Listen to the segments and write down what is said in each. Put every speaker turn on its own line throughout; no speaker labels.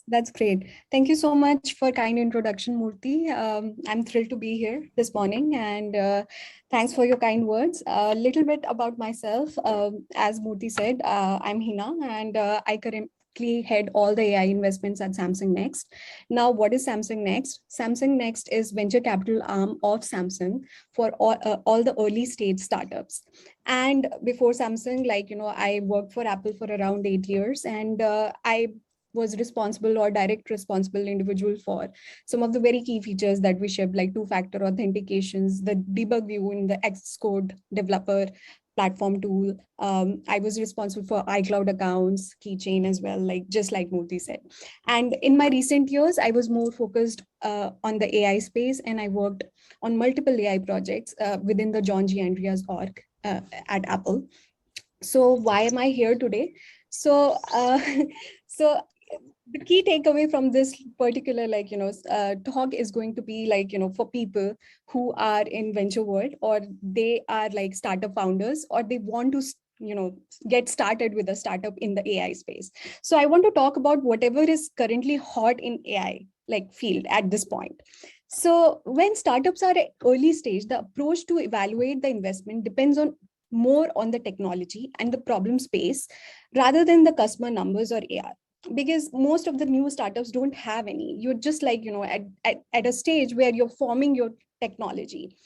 That's great. Thank you so much for kind introduction, Murthy. I'm thrilled to be here this morning, and thanks for your kind words. A little bit about myself. As Murthy said, I'm Hina, and I currently head all the AI investments at SamsungNext. Now, what is SamsungNext? SamsungNext is venture capital arm of Samsung for all the early stage startups. And before Samsung, I worked for Apple for around 8 years, and I was responsible or direct responsible individual for some of the very key features that we ship, like two-factor authentications, the debug view in the Xcode developer platform tool. I was responsible for iCloud accounts, keychain as well, just like Murthy said. And in my recent years, I was more focused on the AI space, and I worked on multiple AI projects within the John G. Andreas org at Apple. So why am I here today? So, so the key takeaway from this particular talk is going to be for people who are in venture world, or they are like startup founders, or they want to get started with a startup in the AI space. So I want to talk about whatever is currently hot in AI field at this point. So when startups are at early stage, the approach to evaluate the investment depends on more on the technology and the problem space rather than the customer numbers or AR, because most of the new startups don't have any. You're just at a stage where you're forming your technology.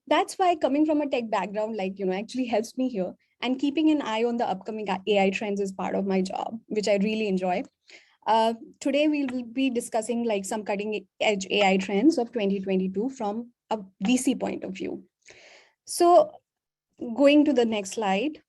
That's why coming from a tech background actually helps me here, and keeping an eye on the upcoming AI trends is part of my job, which I really enjoy. Today we will be discussing some cutting edge AI trends of 2022 from a VC point of view. So going to the next slide.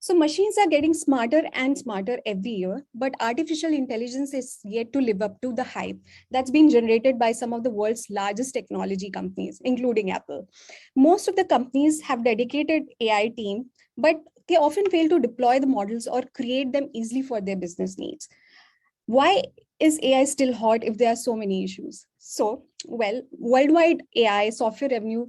So machines are getting smarter and smarter every year, but artificial intelligence is yet to live up to the hype that's been generated by some of the world's largest technology companies, including Apple. Most of the companies have dedicated AI team, but they often fail to deploy the models or create them easily for their business needs. Why is AI still hot if there are so many issues? So, well, worldwide AI software revenue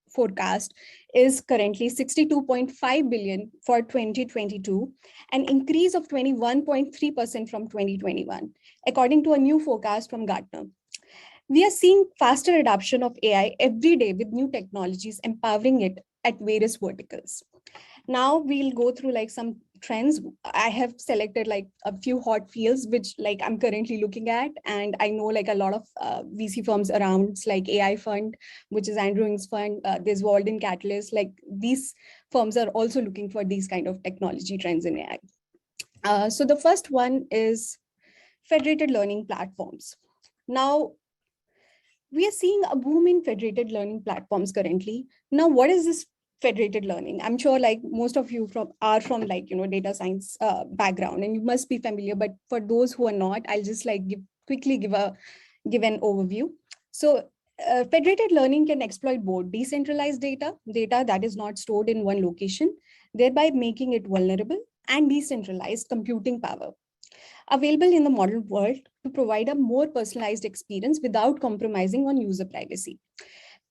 forecast is currently 62.5 billion for 2022, an increase of 21.3% from 2021, according to a new forecast from Gartner. We are seeing faster adoption of AI every day with new technologies empowering it at various verticals. Now we'll go through some trends. I have selected a few hot fields which I'm currently looking at, and I know a lot of VC firms around. It's like AI Fund, which is Andrew Ng's fund. There's Walden Catalyst. These firms are also looking for these kind of technology trends in AI. So the first one is federated learning platforms. Now, we are seeing a boom in federated learning platforms currently. Now, what is this federated learning? I'm sure most of you are from data science background, and you must be familiar, but for those who are not, I'll just quickly give an overview. So federated learning can exploit both decentralized data that is not stored in one location, thereby making it vulnerable, and decentralized computing power available in the modern world to provide a more personalized experience without compromising on user privacy.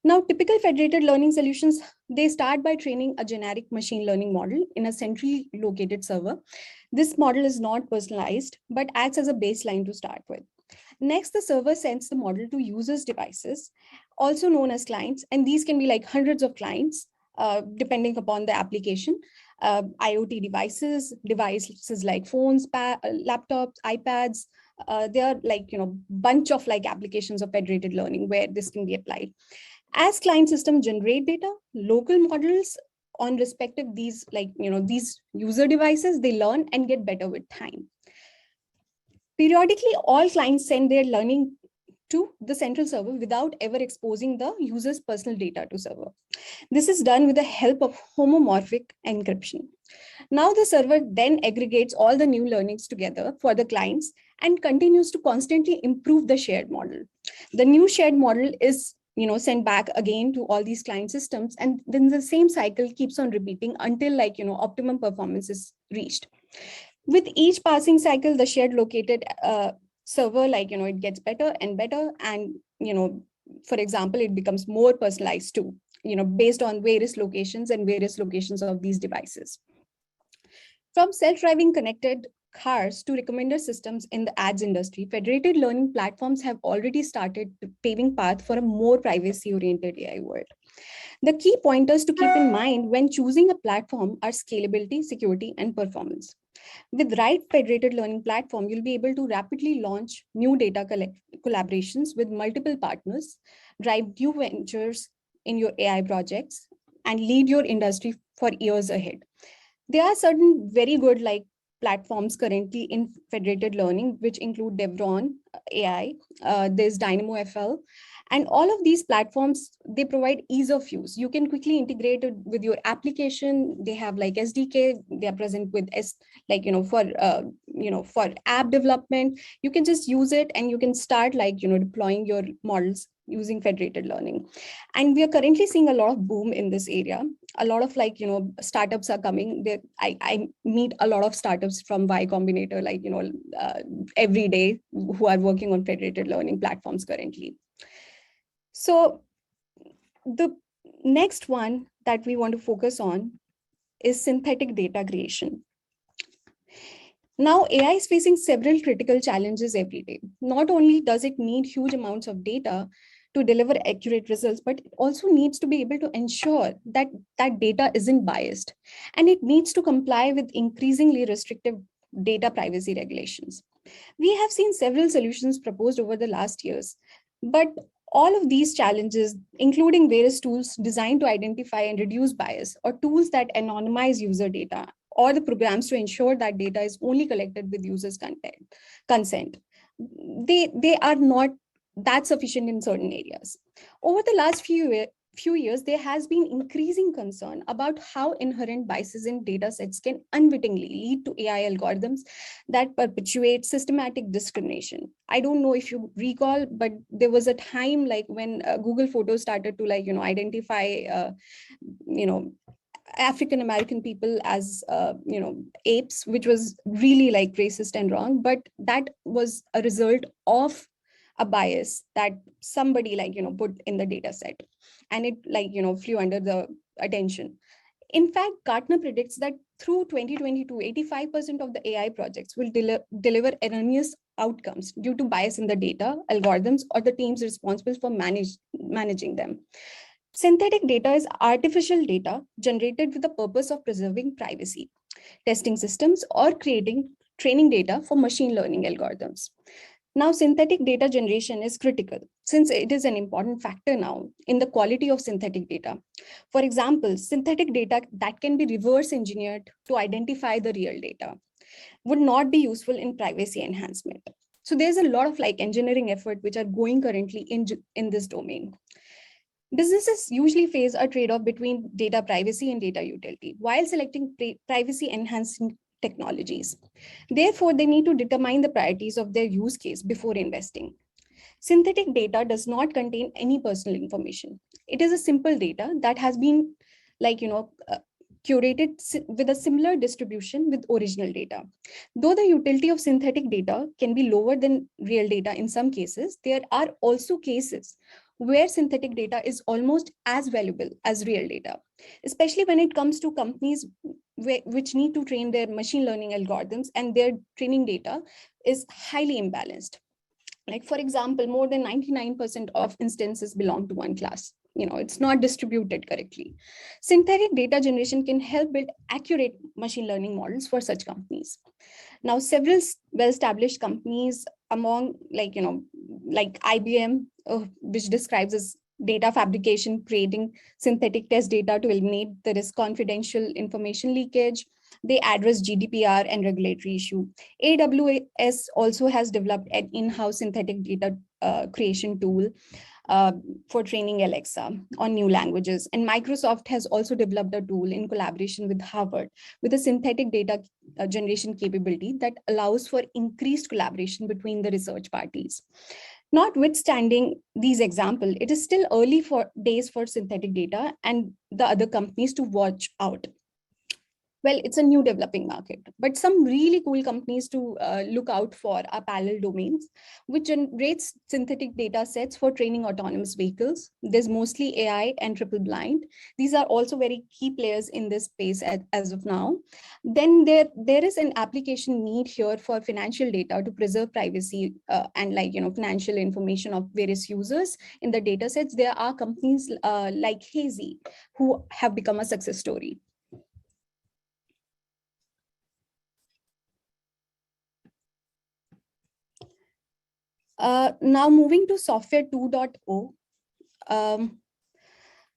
Now, typical federated learning solutions, they start by training a generic machine learning model in a centrally located server. This model is not personalized, but acts as a baseline to start with. Next, the server sends the model to users' devices, also known as clients, and these can be hundreds of clients, depending upon the application. IoT devices like phones, laptops, iPads. There are bunch of applications of federated learning where this can be applied. As client systems generate data, local models on respective these user devices, they learn and get better with time. Periodically, all clients send their learning to the central server without ever exposing the user's personal data to server. This is done with the help of homomorphic encryption. Now the server then aggregates all the new learnings together for the clients and continues to constantly improve the shared model. The new shared model is sent back again to all these client systems, and then the same cycle keeps on repeating until optimum performance is reached. With each passing cycle, the shared located server it gets better and better, and for example, it becomes more personalized too. based on various locations and various locations of these devices. From self-driving connected cars to recommender systems in the ads industry, federated learning platforms have already started paving path for a more privacy-oriented AI world. The key pointers to keep in mind when choosing a platform are scalability, security, and performance. With right federated learning platform, you'll be able to rapidly launch new data collaborations with multiple partners, drive new ventures in your AI projects, and lead your industry for years ahead. There are certain very good platforms currently in federated learning, which include Devron AI, there's Dynamo FL, and all of these platforms, they provide ease of use. You can quickly integrate it with your application. They have like SDK, they are present with for app development. You can just use it and you can start deploying your models using federated learning. And we are currently seeing a lot of boom in this area. A lot of startups are coming there. I meet a lot of startups from Y Combinator every day who are working on federated learning platforms currently. So the next one that we want to focus on is synthetic data creation. Now, AI is facing several critical challenges every day. Not only does it need huge amounts of data to deliver accurate results, but it also needs to be able to ensure that that data isn't biased. And it needs to comply with increasingly restrictive data privacy regulations. We have seen several solutions proposed over the last years, but all of these challenges, including various tools designed to identify and reduce bias, or tools that anonymize user data, or the programs to ensure that data is only collected with users' consent, they are not that sufficient in certain areas. Over the last few years, there has been increasing concern about how inherent biases in data sets can unwittingly lead to AI algorithms that perpetuate systematic discrimination. I don't know if you recall, but there was a time when Google Photos started to identify African American people as apes, which was really racist and wrong. But that was a result of a bias that somebody put in the data set, and it flew under the attention. In fact, Gartner predicts that through 2022, 85% of the AI projects will deliver erroneous outcomes due to bias in the data, algorithms, or the teams responsible for managing them. Synthetic data is artificial data generated with the purpose of preserving privacy, testing systems, or creating training data for machine learning algorithms. Now, synthetic data generation is critical since it is an important factor now in the quality of synthetic data. For example, synthetic data that can be reverse engineered to identify the real data would not be useful in privacy enhancement. So there's a lot of engineering effort which are going currently in this domain. Businesses usually face a trade-off between data privacy and data utility while selecting privacy enhancing technologies. Therefore, they need to determine the priorities of their use case before investing. Synthetic data does not contain any personal information. It is a simple data that has been curated with a similar distribution with original data. Though the utility of synthetic data can be lower than real data in some cases, there are also cases where synthetic data is almost as valuable as real data, especially when it comes to companies which need to train their machine learning algorithms and their training data is highly imbalanced. For example, more than 99% of instances belong to one class. It's not distributed correctly. Synthetic data generation can help build accurate machine learning models for such companies. Now, several well-established companies among IBM, which describes as data fabrication, creating synthetic test data to eliminate the risk confidential information leakage. They address GDPR and regulatory issue. AWS also has developed an in-house synthetic data creation tool for training Alexa on new languages. And Microsoft has also developed a tool in collaboration with Harvard with a synthetic data generation capability that allows for increased collaboration between the research parties. Notwithstanding these examples, it is still early days for synthetic data and the other companies to watch out. Well, it's a new developing market, but some really cool companies to look out for are parallel domains, which generates synthetic data sets for training autonomous vehicles. There's mostly AI and triple blind. These are also very key players in this space as of now. Then there is an application need here for financial data to preserve privacy and financial information of various users in the data sets. There are companies like Hazy who have become a success story. Now moving to Software 2.0. Um,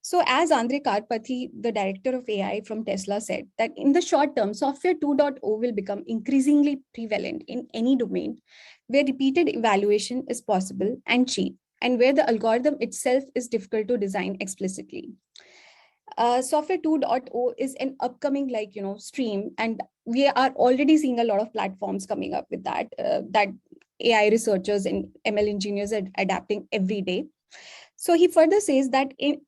so as Andre Karpathy, the director of AI from Tesla, said that in the short term, Software 2.0 will become increasingly prevalent in any domain where repeated evaluation is possible and cheap, and where the algorithm itself is difficult to design explicitly. Software 2.0 is an upcoming stream, and we are already seeing a lot of platforms coming up with that AI researchers and ML engineers are adapting every day. So he further says that in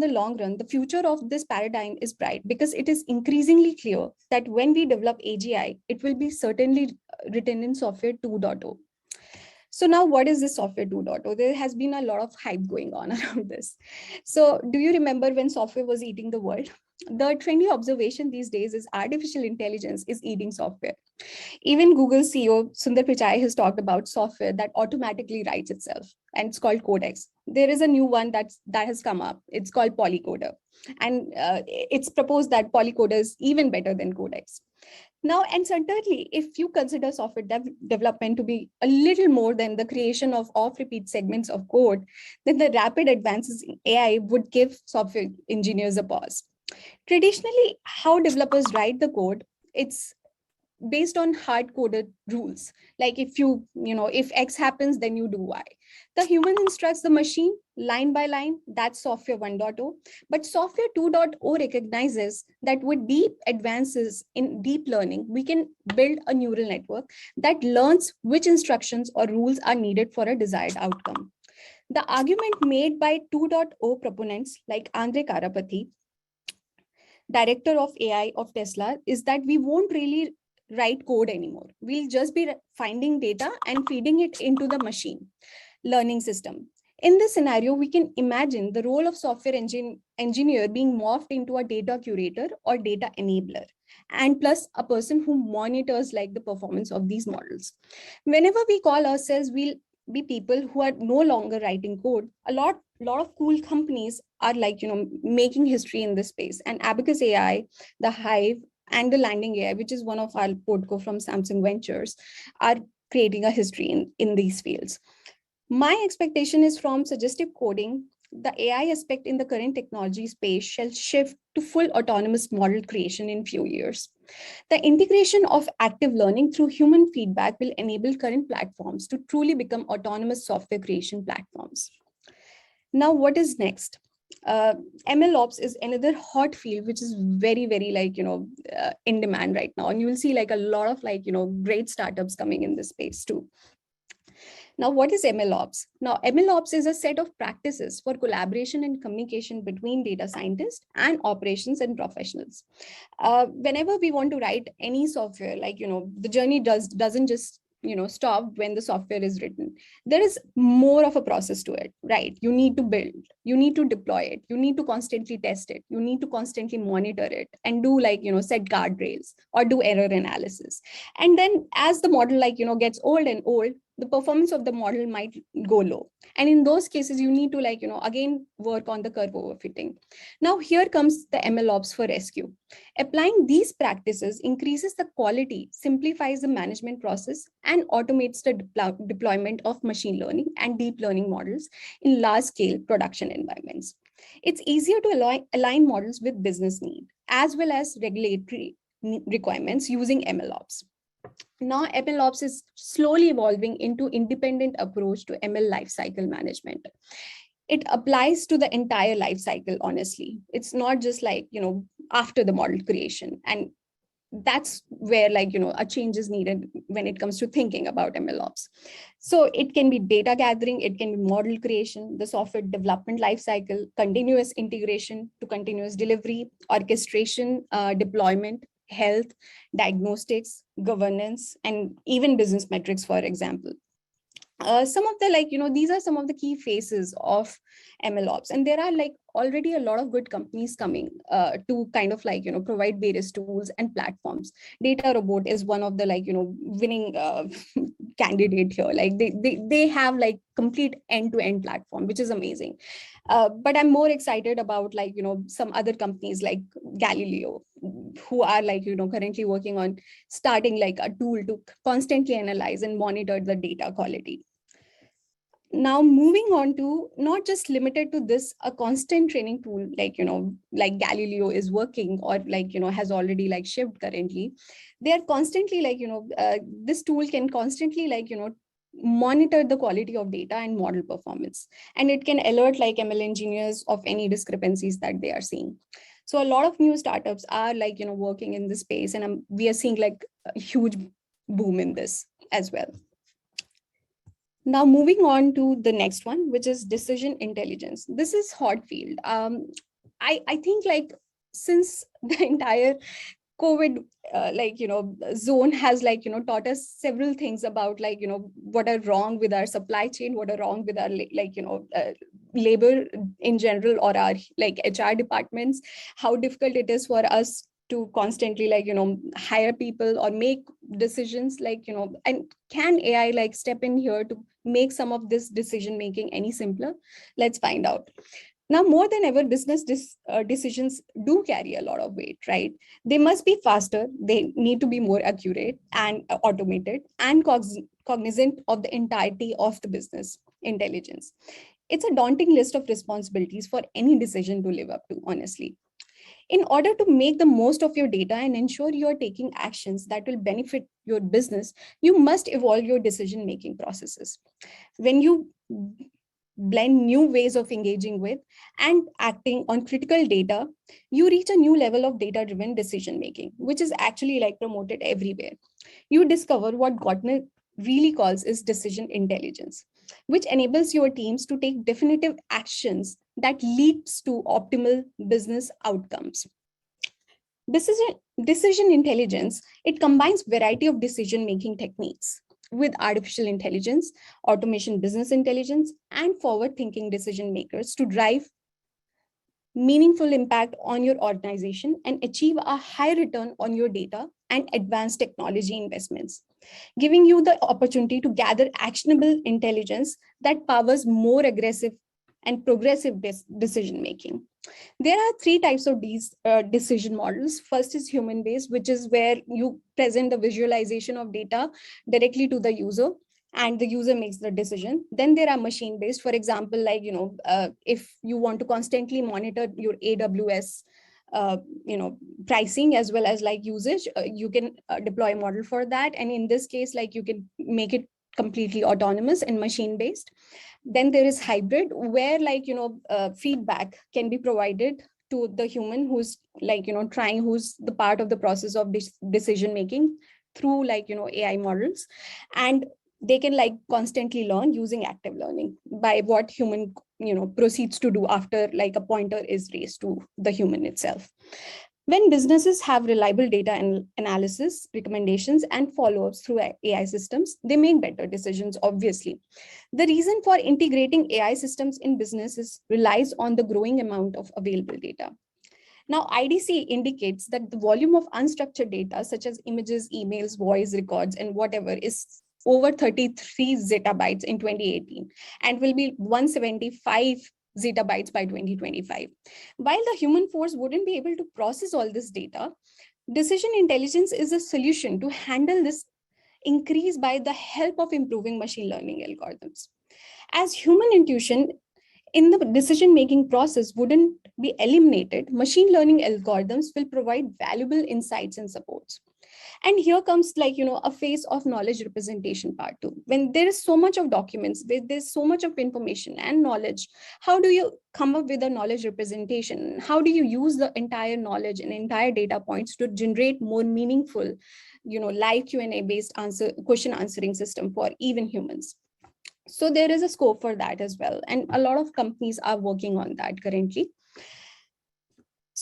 the long run, the future of this paradigm is bright because it is increasingly clear that when we develop AGI, it will be certainly written in Software 2.0. So now what is this Software 2.0? There has been a lot of hype going on around this. So do you remember when software was eating the world? The trendy observation these days is artificial intelligence is eating software. Even Google CEO Sundar Pichai has talked about software that automatically writes itself, and it's called Codex. There is a new one that has come up. It's called Polycoder, and it's proposed that Polycoder is even better than Codex. Now, and certainly, if you consider software development to be a little more than the creation of off-repeat segments of code, then the rapid advances in AI would give software engineers a pause. Traditionally, how developers write the code, it's based on hard coded rules. Like if X happens, then you do Y. The human instructs the machine line by line. That's Software 1.0. But Software 2.0 recognizes that with deep advances in deep learning, we can build a neural network that learns which instructions or rules are needed for a desired outcome. The argument made by 2.0 proponents like Andre Karapathy, director of AI of Tesla, is that we won't really write code anymore. We'll just be finding data and feeding it into the machine learning system. In this scenario, we can imagine the role of software engineer being morphed into a data curator or data enabler, and plus a person who monitors the performance of these models. Whenever we call ourselves, we'll be people who are no longer writing code. A lot of cool companies are making history in this space, and Abacus AI, the Hive, and the Landing AI, which is one of our portco from Samsung Ventures, are creating a history in these fields. My expectation is from suggestive coding, the AI aspect in the current technology space shall shift to full autonomous model creation in few years. The integration of active learning through human feedback will enable current platforms to truly become autonomous software creation platforms. Now, what is next? ML ops is another hot field, which is very, very in demand right now. And you will see a lot of great startups coming in this space too. Now, what is ML ops? Now, ML ops is a set of practices for collaboration and communication between data scientists and operations and professionals. Whenever we want to write any software, the journey doesn't just stop when the software is written. There is more of a process to it, right? You need to build, you need to deploy it, you need to constantly test it, you need to constantly monitor it and do set guardrails or do error analysis. And then as the model gets old and old, the performance of the model might go low, and in those cases you need to again work on the curve overfitting. Now here comes the ML ops for rescue. Applying these practices increases the quality, simplifies the management process, and automates the deployment of machine learning and deep learning models in large scale production environments. It's easier to align models with business need as well as regulatory requirements using ML ops. Now, ML ops is slowly evolving into independent approach to ML lifecycle management. It applies to the entire life cycle, honestly. It's not just after the model creation. And that's where a change is needed when it comes to thinking about ML ops. So it can be data gathering, it can be model creation, the software development lifecycle, continuous integration to continuous delivery, orchestration, deployment, health, diagnostics, governance, and even business metrics, for example. Some of the these are some of the key phases of MLOps, and there are already a lot of good companies coming to kind of provide various tools and platforms. Data Robot is one of the winning candidate here. They have complete end-to-end platform, which is amazing. But I'm more excited about some other companies like Galileo, who are currently working on starting a tool to constantly analyze and monitor the data quality. Now moving on to not just limited to this, a constant training tool like Galileo is working or has already shipped currently. They are constantly this tool can constantly monitor the quality of data and model performance, and it can alert ML engineers of any discrepancies that they are seeing. So a lot of new startups are working in this space, and we are seeing a huge boom in this as well. Now, moving on to the next one, which is decision intelligence. This is hot field. I think since the entire COVID zone has taught us several things about what are wrong with our supply chain, what are wrong with our labor in general, or our HR departments, how difficult it is for us to constantly hire people or make decisions and can AI step in here to make some of this decision making any simpler? Let's find out. Now, more than ever, business decisions do carry a lot of weight, right? They must be faster, they need to be more accurate and automated and cognizant of the entirety of the business intelligence. It's a daunting list of responsibilities for any decision to live up to, honestly. In order to make the most of your data and ensure you are taking actions that will benefit your business, you must evolve your decision-making processes. When you blend new ways of engaging with and acting on critical data, you reach a new level of data-driven decision-making, which is actually promoted everywhere. You discover what Gartner really calls is decision intelligence, which enables your teams to take definitive actions that leads to optimal business outcomes. Decision intelligence, it combines variety of decision-making techniques with artificial intelligence, automation business intelligence, and forward-thinking decision makers to drive meaningful impact on your organization and achieve a high return on your data and advanced technology investments, giving you the opportunity to gather actionable intelligence that powers more aggressive and progressive decision making. There are three types of these decision models. First is human-based, which is where you present the visualization of data directly to the user, and the user makes the decision. Then there are machine-based. For example, if you want to constantly monitor your AWS pricing as well as usage, you can deploy a model for that. And in this case, you can make it completely autonomous and machine-based. Then there is hybrid, where feedback can be provided to the human who's who's the part of the process of decision making through AI models, and they can constantly learn using active learning by what human proceeds to do after a pointer is raised to the human itself. When businesses have reliable data and analysis, recommendations, and follow-ups through AI systems, they make better decisions, obviously. The reason for integrating AI systems in businesses relies on the growing amount of available data. Now, IDC indicates that the volume of unstructured data, such as images, emails, voice records, and whatever, is over 33 zettabytes in 2018 and will be 175 zettabytes by 2025. While the human force wouldn't be able to process all this data, decision intelligence is a solution to handle this increase by the help of improving machine learning algorithms. As human intuition in the decision-making process wouldn't be eliminated, machine learning algorithms will provide valuable insights and supports. And here comes a phase of knowledge representation part too. When there is so much of documents, there's so much of information and knowledge, how do you come up with a knowledge representation? How do you use the entire knowledge and entire data points to generate more meaningful, live Q&A based question answering system for even humans? So there is a scope for that as well. And a lot of companies are working on that currently.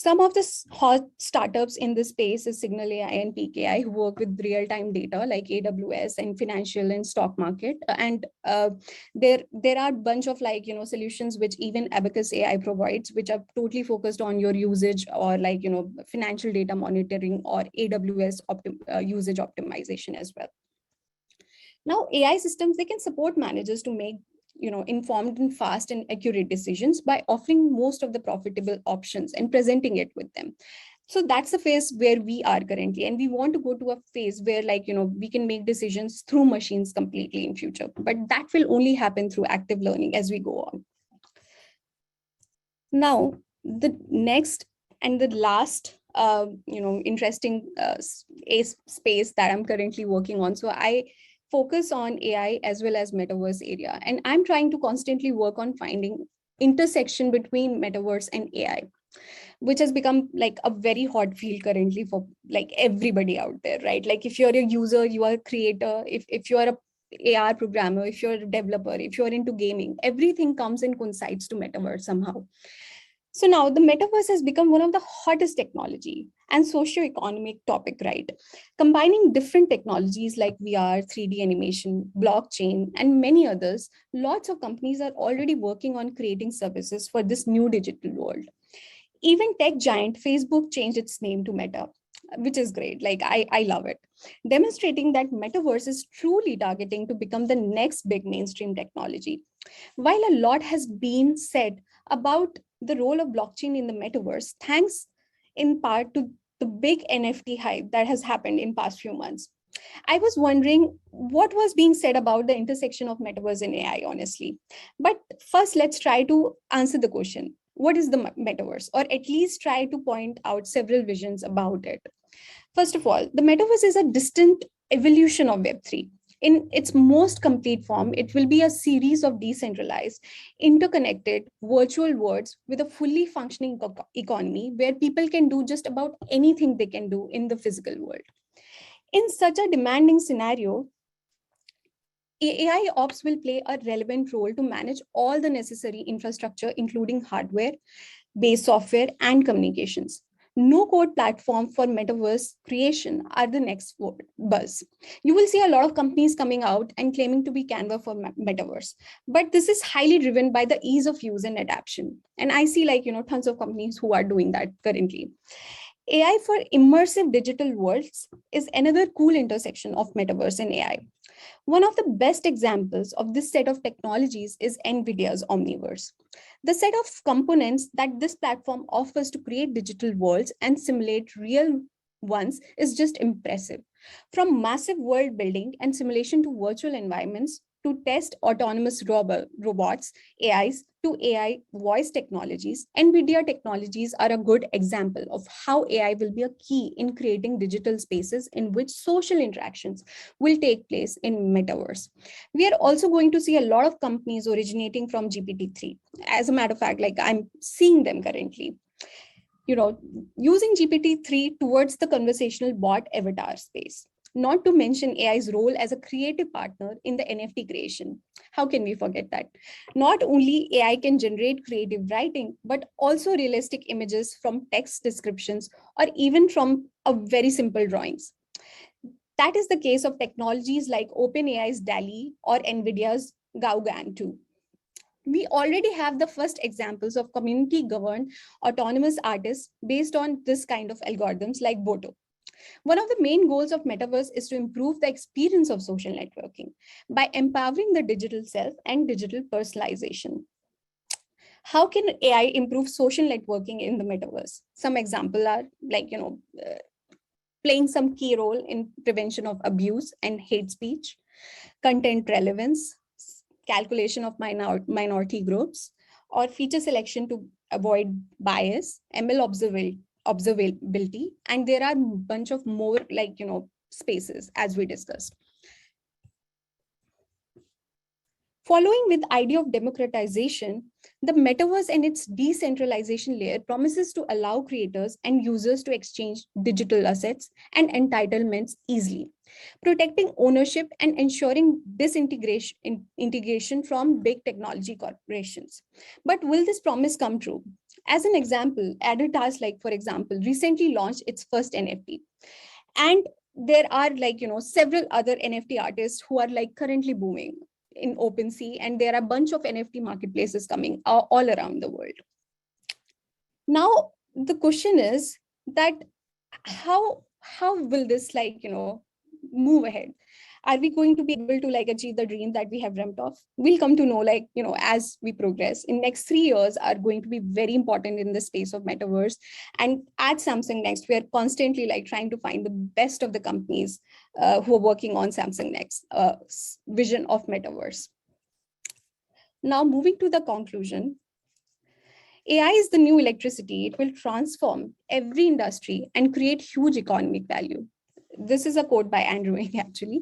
Some of the hot startups in this space is Signal AI and PKI, who work with real-time data like AWS and financial and stock market. And there are a bunch of solutions which even Abacus AI provides, which are totally focused on your usage or financial data monitoring or AWS usage optimization as well. Now, AI systems, they can support managers to make informed and fast and accurate decisions by offering most of the profitable options and presenting it with them. So that's the phase where we are currently, and we want to go to a phase where we can make decisions through machines completely in future, but that will only happen through active learning as we go on. Now, the next and the last interesting space that I'm currently working on. So I focus on AI as well as Metaverse area. And I'm trying to constantly work on finding intersection between Metaverse and AI, which has become like a very hot field currently for like everybody out there, right? Like if you're a user, you are a creator, if you're a AR programmer, if you're a developer, if you're into gaming, everything comes and coincides to Metaverse somehow. So now the metaverse has become one of the hottest technology and socio-economic topic, right? Combining different technologies like VR, 3D animation, blockchain, and many others, lots of companies are already working on creating services for this new digital world. Even tech giant Facebook changed its name to Meta, which is great. Like I love it. Demonstrating that metaverse is truly targeting to become the next big mainstream technology. While a lot has been said about the role of blockchain in the metaverse, thanks in part to the big NFT hype that has happened in past few months, I was wondering what was being said about the intersection of metaverse and AI, honestly. But first, let's try to answer the question. What is the metaverse? Or at least try to point out several visions about it. First of all, the metaverse is a distant evolution of Web3. In its most complete form, it will be a series of decentralized, interconnected virtual worlds with a fully functioning economy where people can do just about anything they can do in the physical world. In such a demanding scenario, AI ops will play a relevant role to manage all the necessary infrastructure, including hardware, base software, and communications. No code platform for metaverse creation are the next buzz. You will see a lot of companies coming out and claiming to be Canva for metaverse, but this is highly driven by the ease of use and adaptation. And I see tons of companies who are doing that currently. AI for immersive digital worlds is another cool intersection of metaverse and AI. One of the best examples of this set of technologies is NVIDIA's Omniverse. The set of components that this platform offers to create digital worlds and simulate real ones is just impressive. From massive world building and simulation to virtual environments to test autonomous robots, AIs, to AI voice technologies, NVIDIA technologies are a good example of how AI will be a key in creating digital spaces in which social interactions will take place in metaverse. We are also going to see a lot of companies originating from GPT-3. As a matter of fact, I'm seeing them currently, using GPT-3 towards the conversational bot avatar space. Not to mention AI's role as a creative partner in the NFT creation. How can we forget that? Not only AI can generate creative writing, but also realistic images from text descriptions or even from a very simple drawings. That is the case of technologies like OpenAI's DALL-E or NVIDIA's Gauguin 2. We already have the first examples of community-governed autonomous artists based on this kind of algorithms like Boto. One of the main goals of Metaverse is to improve the experience of social networking by empowering the digital self and digital personalization. How can AI improve social networking in the Metaverse? Some examples are playing some key role in prevention of abuse and hate speech, content relevance, calculation of minority groups, or feature selection to avoid bias, ML observability, and there are a bunch of more spaces as we discussed. Following with the idea of democratization, the metaverse and its decentralization layer promises to allow creators and users to exchange digital assets and entitlements easily, protecting ownership and ensuring disintegration integration from big technology corporations. But will this promise come true? As an example, Adidas, like for example, recently launched its first NFT. And there are like, several other NFT artists who are like currently booming in OpenSea, and there are a bunch of NFT marketplaces coming all around the world. Now, the question is that how will this move ahead? Are we going to be able to like achieve the dream that we have dreamt of? We'll come to know as we progress. In next 3 years are going to be very important in the space of metaverse. And at Samsung Next, we are constantly like trying to find the best of the companies who are working on Samsung Next vision of metaverse. Now, moving to the conclusion, AI is the new electricity. It will transform every industry and create huge economic value. This is a quote by Andrew Ng, actually.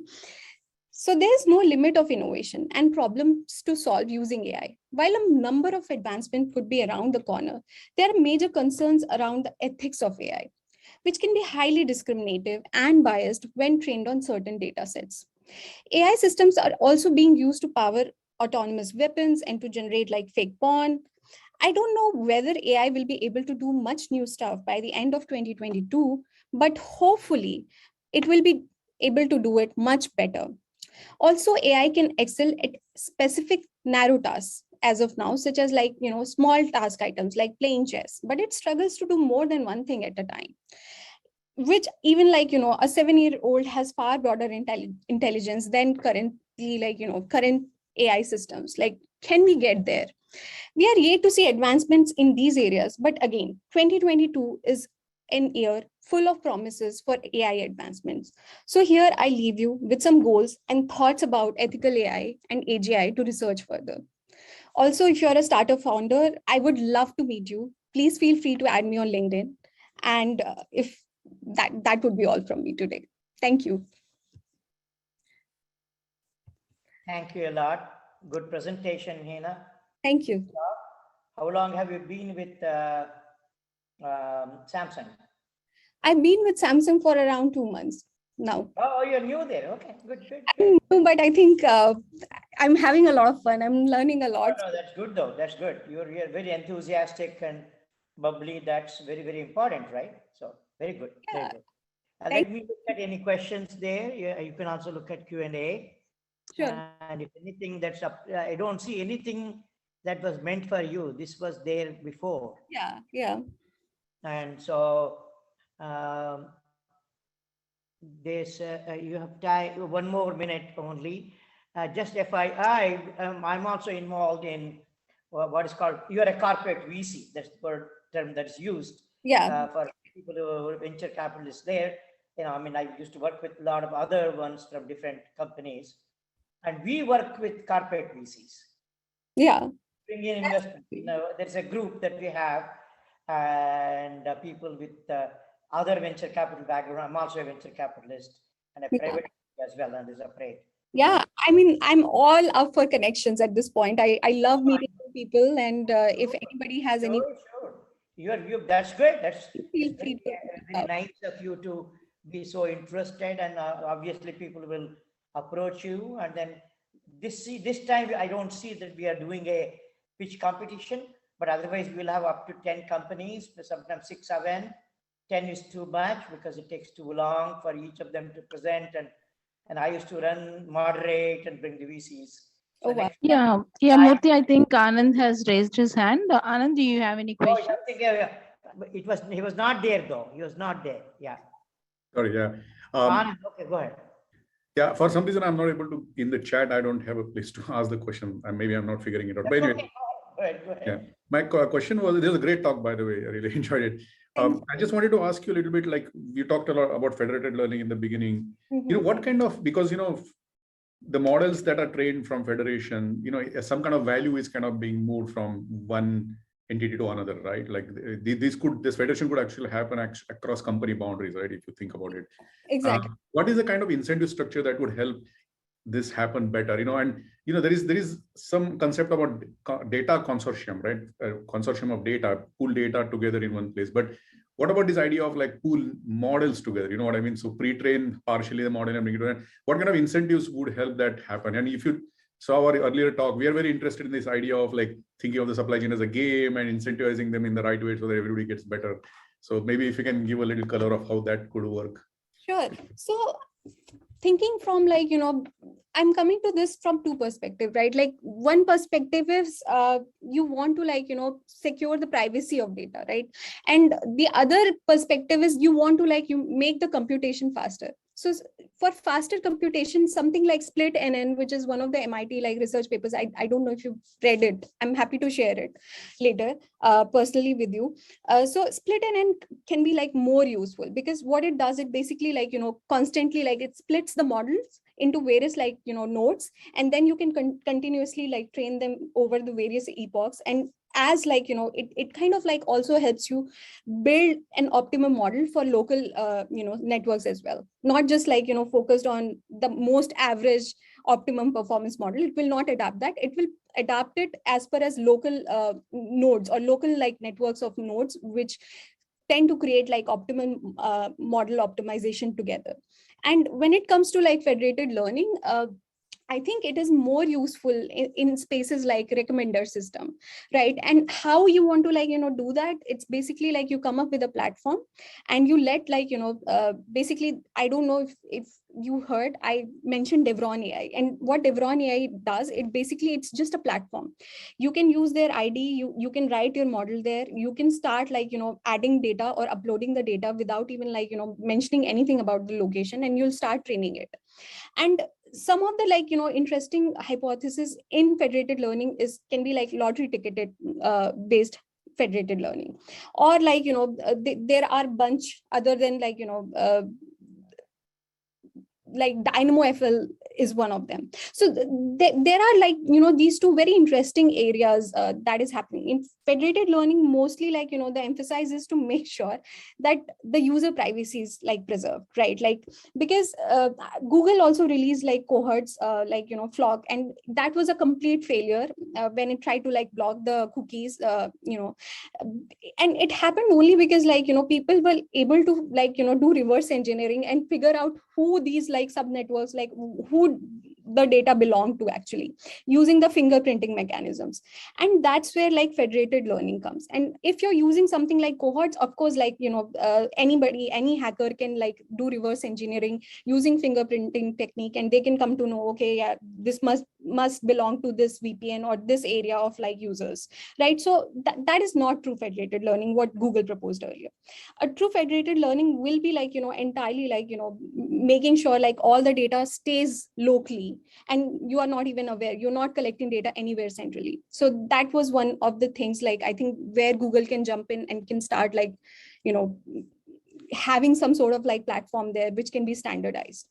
So there's no limit of innovation and problems to solve using AI. While a number of advancements could be around the corner, there are major concerns around the ethics of AI, which can be highly discriminative and biased when trained on certain data sets. AI systems are also being used to power autonomous weapons and to generate like fake porn. I don't know whether AI will be able to do much new stuff by the end of 2022, but hopefully it will be able to do it much better. Also, AI can excel at specific narrow tasks as of now, such as small task items like playing chess, but it struggles to do more than one thing at a time, which even a 7-year-old has far broader intelligence than current AI systems. Like, can we get there? We are yet to see advancements in these areas, but again, 2022 is an year full of promises for AI advancements. So here I leave you with some goals and thoughts about ethical AI and AGI to research further. Also, if you're a startup founder, I would love to meet you. Please feel free to add me on LinkedIn. And if that would be all from me today. Thank you.
Thank you a lot. Good presentation, Hina.
Thank you.
How long have you been with Samsung?
I've been with Samsung for around 2 months now.
Oh, you're new there. Okay, good.
I'm new, but I think I'm having a lot of fun. I'm learning a lot.
No, that's good though. That's good. You're very enthusiastic and bubbly. That's very, very important, right? So very good.
Yeah.
Very good. Let me look at any questions there. You can also look at Q&A.
Sure.
And if anything that's up, I don't see anything that was meant for you. This was there before.
Yeah.
And so this you have time, 1 more minute only. Just FYI, I'm also involved in what is called, you're a corporate VC. That's the term that's used for people who are venture capitalists there. I mean, I used to work with a lot of other ones from different companies. And we work with corporate VCs.
Yeah.
Bring in investment. There's a group that we have, and people with other venture capital background. I'm also a venture capitalist and a private as well, and there's a private.
Yeah, I mean, I'm all up for connections at this point. I love meeting people, and if anybody has any,
you that's great. That's
feel free to
very nice of you to be so interested, and obviously people will approach you. And then this time I don't see that we are doing a pitch competition, but otherwise we'll have up to 10 companies, sometimes 6, 7. 10 is too much because it takes too long for each of them to present, and I used to moderate and bring the VCs. So
wow.
Yeah, Murthy, I think Anand has raised his hand. Anand, do you have any questions?
He was not there though. He was not there. Yeah.
Sorry, yeah.
Anand, okay, go ahead.
Yeah, for some reason I'm not able to, in the chat, I don't have a place to ask the question, and maybe I'm not figuring it out. But anyway,
go ahead.
Yeah, my question was, this was a great talk, by the way. I really enjoyed it. I just wanted to ask you a little bit, like you talked a lot about federated learning in the beginning. What kind of, because the models that are trained from federation, some kind of value is kind of being moved from one entity to another, right? Like this federation could actually happen across company boundaries, right? If you think about it.
Exactly.
What is the kind of incentive structure that would help this happen better? And there is some concept about data consortium, right? Consortium of data, pool data together in one place. But what about this idea of like pool models together? You know what I mean? So pre-train partially the model and bring it to, what kind of incentives would help that happen? And if you So our earlier talk, we are very interested in this idea of like thinking of the supply chain as a game and incentivizing them in the right way so that everybody gets better. So maybe if you can give a little color of how that could work.
Sure. So thinking from like, I'm coming to this from two perspectives, right? Like one perspective is you want to like, secure the privacy of data, right? And the other perspective is you want to like, you make the computation faster. So for faster computation, something like split NN, which is one of the MIT like research papers, I don't know if you've read it. I'm happy to share it later personally with you. So split NN can be like more useful because what it does, it basically like, constantly like it splits the models into various like, nodes, and then you can continuously like train them over the various epochs. And as like, it kind of like also helps you build an optimum model for local, networks as well. Not just like, focused on the most average optimum performance model. It will not adapt that. It will adapt it as per as local nodes or local like networks of nodes, which tend to create like optimum model optimization together. And when it comes to like federated learning, I think it is more useful in spaces like recommender system, right? And how you want to like, do that, it's basically like you come up with a platform and you let like, basically, I don't know if you heard, I mentioned Devron AI, and what Devron AI does, it basically, it's just a platform. You can use their ID, you can write your model there, you can start like, adding data or uploading the data without even like, mentioning anything about the location, and you'll start training it. And some of the like, interesting hypothesis in federated learning is can be like lottery ticketed based federated learning, or like, there are bunch other than like, like Dynamo FL is one of them. So there are like, these two very interesting areas that is happening in federated learning. Mostly like, the emphasis is to make sure that the user privacy is like preserved, right? Like, because Google also released like cohorts, like, Flock, and that was a complete failure when it tried to like block the cookies, and it happened only because like, people were able to like, do reverse engineering and figure out who these like sub networks, like who the data belong to actually, using the fingerprinting mechanisms. And that's where like federated learning comes. And if you're using something like cohorts, of course, like, anybody, any hacker can like do reverse engineering using fingerprinting technique, and they can come to know, okay, yeah, this must belong to this VPN or this area of like users, right? So that is not true federated learning, what Google proposed earlier. A true federated learning will be like, entirely like, making sure like all the data stays locally, and you are not even aware, you're not collecting data anywhere centrally. So that was one of the things, like, I think where Google can jump in and can start like, having some sort of like platform there which can be standardized.